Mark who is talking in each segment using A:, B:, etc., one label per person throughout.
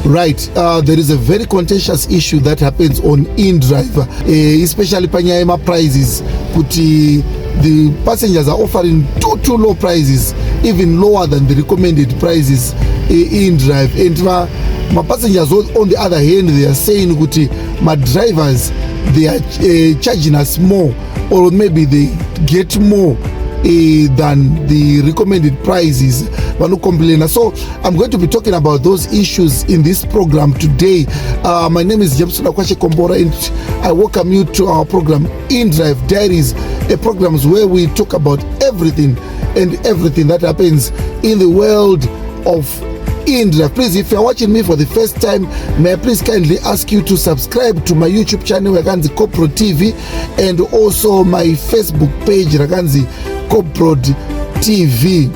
A: Right, there is a very contentious issue that happens on Indrive, especially panyaya prices. The passengers are offering too low prices, even lower than the recommended prices in Indrive. And my passengers, on the other hand, they are saying my drivers, they are charging us more, or maybe they get more than the recommended prices. So I'm going to be talking about those issues in this program today. My name is James Kwashe Kombora, and I welcome you to our program Indrive Diaries, a program where we talk about everything that happens in the world of Indrive. Please, if you're watching me for the first time, may I please kindly ask you to subscribe to my YouTube channel Raganzi Kopro TV, and also my Facebook page Raganzi Kopro TV.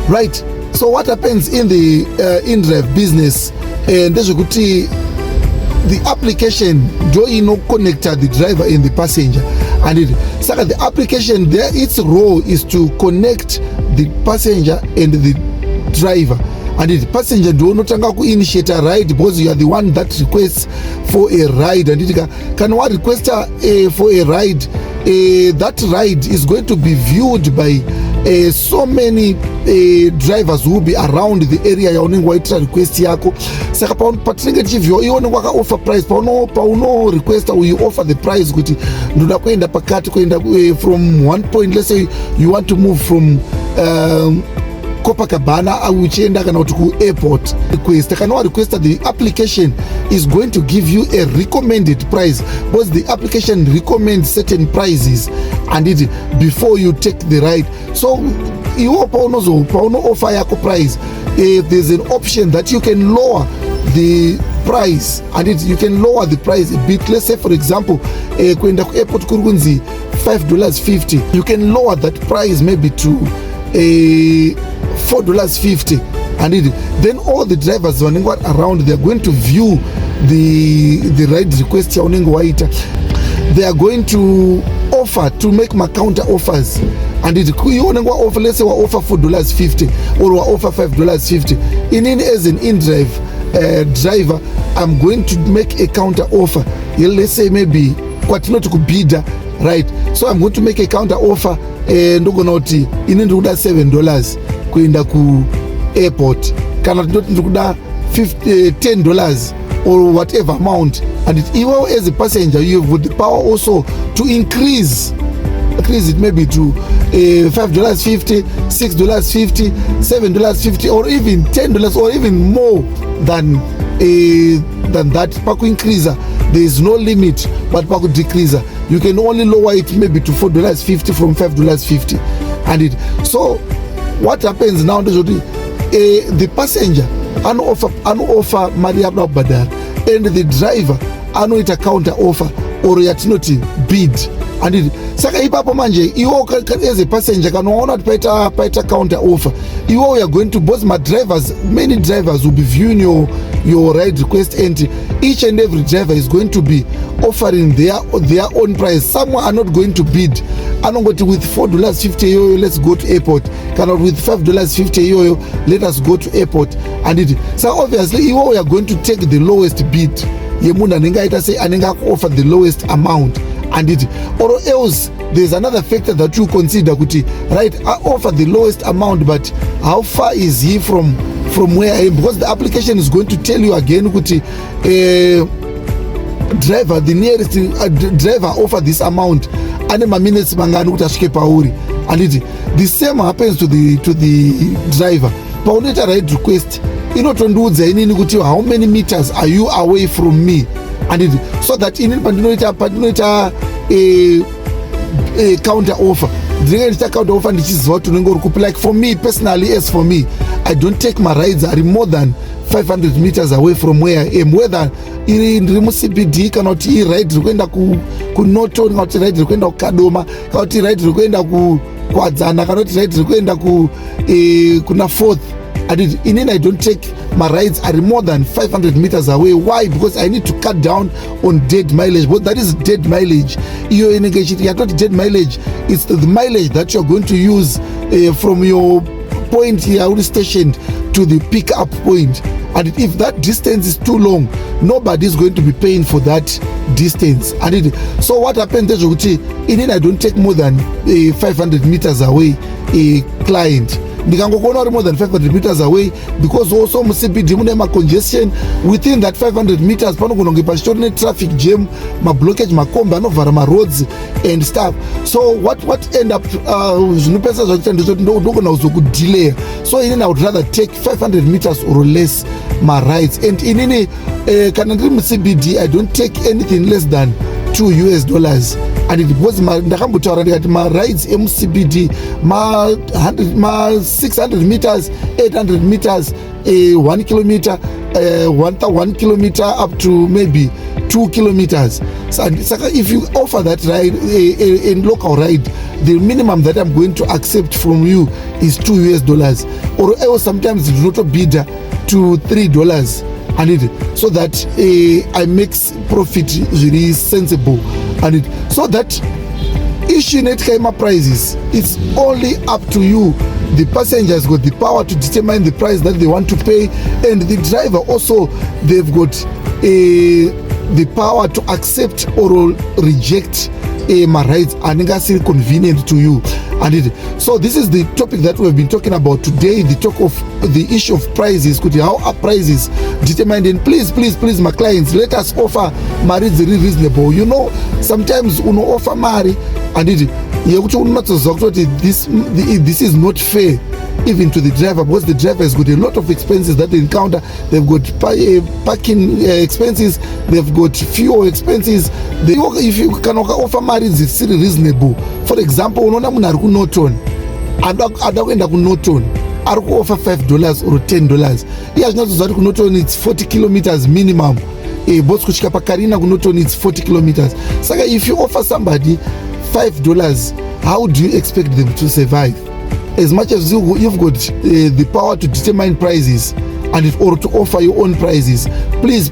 A: Right, so what happens in the Indrive business, and the application do connect the driver and the passenger, and the application there, its role is to connect the passenger and the driver. And the passenger do not initiate a ride because you are the one that requests for a ride. And can one request for a ride? That ride is going to be viewed by so many drivers who will be around the area yaunenge request yako. Saka patinenge tichivyo ione waka offer price pauno request, or you offer the price kuti ndoda kuenda pakati kuenda from one point. Let's say you want to move from Copacabana uchienda kana to airport request. Kana request, the application is going to give you a recommended price, because the application recommends certain prices and before you take the ride. So you pauno offer yako price, there's an option that you can lower the price, and you can lower the price a bit. Let's say for example kwenda ku airport kurunzi $5.50, you can lower that price maybe to $4.50, and then all the drivers around, they are going to view the ride request. They are going to offer to make my counter offers, and offer, let's say we offer $4.50 or we offer $5.50. As an Indrive driver, I'm going to make a counter offer. Let's say maybe kwatino tukubida, right? So I'm going to make a counter offer ndogonoti inendokuda $7 kuenda ku airport, kana ndokuda $10 or whatever amount. And even as a passenger, you have the power also to increase it maybe to $5.50, $6.50, $7.50, or even $10, or even more than that. Paku increaser, there is no limit, but paku decreaser, you can only lower it maybe to $4.50 from $5.50. And so what happens now, the passenger offer Maria Badar, and the driver anoita counter offer or yatinoti bid. And saka ipapo manje iwo as a passenger kanaona paita counter offer, iwo we are going to, both my drivers, many drivers will be viewing your ride request, and each and every driver is going to be offering their own price. Some are not going to bid. I don't go to with $4.50 let's go to airport, cannot with $5.50 let us go to airport. And so obviously we are going to take the lowest bid. Yemuna ninga ita say aninga offer the lowest amount, and or else there's another factor that you consider kuti, right, I offer the lowest amount, but how far is he from where I am? Because the application is going to tell you again kuti driver, the nearest driver offer this amount, and my minutes mangani kuti asvike pauri. And the same happens to the driver. Pauneta ride request inotondiudza inini kuti how many meters are you away from me, and so that inini pandinoita a counter offer, ndinenge counter offer ndichiziva kuti unenge uri kupi. Like for me personally, as for me, I don't take my rides are more than 500 meters away from where I am, whether ndiri muCBD kana kuti iride rikuenda kuNoto, kana kuti ride rikuenda kuKadoma, kana kuti ride rikuenda kuAdzana, kana kuti ride rikuenda kuna Fourth. And I don't take my rides are more than 500 meters away. Why? Because I need to cut down on dead mileage. But that is dead mileage. You're not dead mileage. It's the mileage that you're going to use from your point here, station to the pick-up point. and if that distance is too long, nobody is going to be paying for that distance. And so what happens is I don't take more than 500 meters away a client. Ndikangokuona more than 500 meters away, because also muCBD mune congestion within that 500 meters panogononge pachitori traffic jam, blockage, makomba anovhara roads and stuff. So what end up zvinopesa zvachita ndogona kuzokudelay. So I would rather take 500 meters or less my rides, and inini kana ndiri muCBD I don't take anything less than $2. And because ndakambotaura ndikati rides emuCBD 600 meters, 800 meters, 1 kilometer, 1 kilometer up to maybe 2 kilometers. So if you offer that ride, a local ride, the minimum that I'm going to accept from you is $2, or sometimes it's not a bid to $3. And so that I make profit really sensible, and so that issue net kaima prices, it's only up to you. The passengers got the power to determine the price that they want to pay, and the driver also, they've got the power to accept or reject my rights and still convenient to you. And so this is the topic that we've been talking about today, the talk of the issue of prices, how are prices determined. And please my clients, let us offer marriage reasonable. You know, sometimes offer marry and this is not fair even to the driver, because the driver has got a lot of expenses that they encounter. They've got parking expenses, they've got fuel expenses. If you can offer marriage, it's still reasonable. For example, unoona munhu ari kuNorton, ada kuenda kuNorton, ari kuoffer $5 or $10. Iye zvinotoziva kuti kuNorton it's 40 kilometers minimum. Both kusvika paKarina kuNorton it's 40 kilometers. Saka if you offer somebody $5, how do you expect them to survive? As much as you've got the power to determine prices or to offer your own prices, please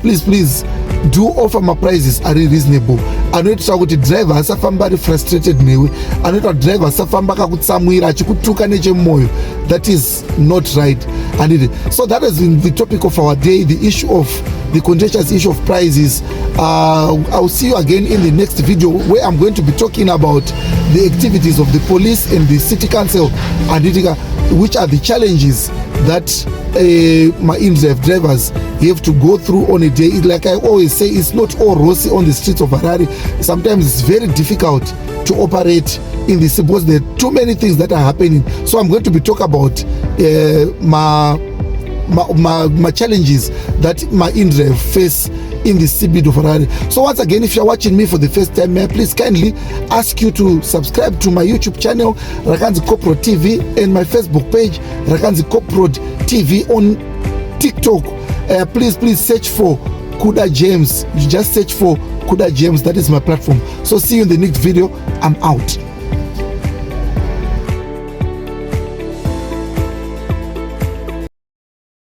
A: do offer my prices are reasonable. Anoita kuti driver asafamba ari frustrated newe, anoita driver asafamba akakutsamwira achikutuka nechemwoyo. That is not right. And so that has been the topic of our day, the issue of the contentious issue of prices. I'll see you again in the next video, where I'm going to be talking about the activities of the police and the city council, and which are the challenges that my Indrive drivers have to go through on a day. Like I always say, it's not all rosy on the streets of Harare. Sometimes it's very difficult to operate in this because there are too many things that are happening. So I'm going to be talking about my challenges that my Indrive face in the CBD of Harare. So once again, if you're watching me for the first time, may I please kindly ask you to subscribe to my YouTube channel, Rakanzi Corporate TV, and my Facebook page, Rakanzi Corporate TV. On TikTok, please search for Kuda James. You just search for Kuda James. That is my platform. So see you in the next video. I'm out.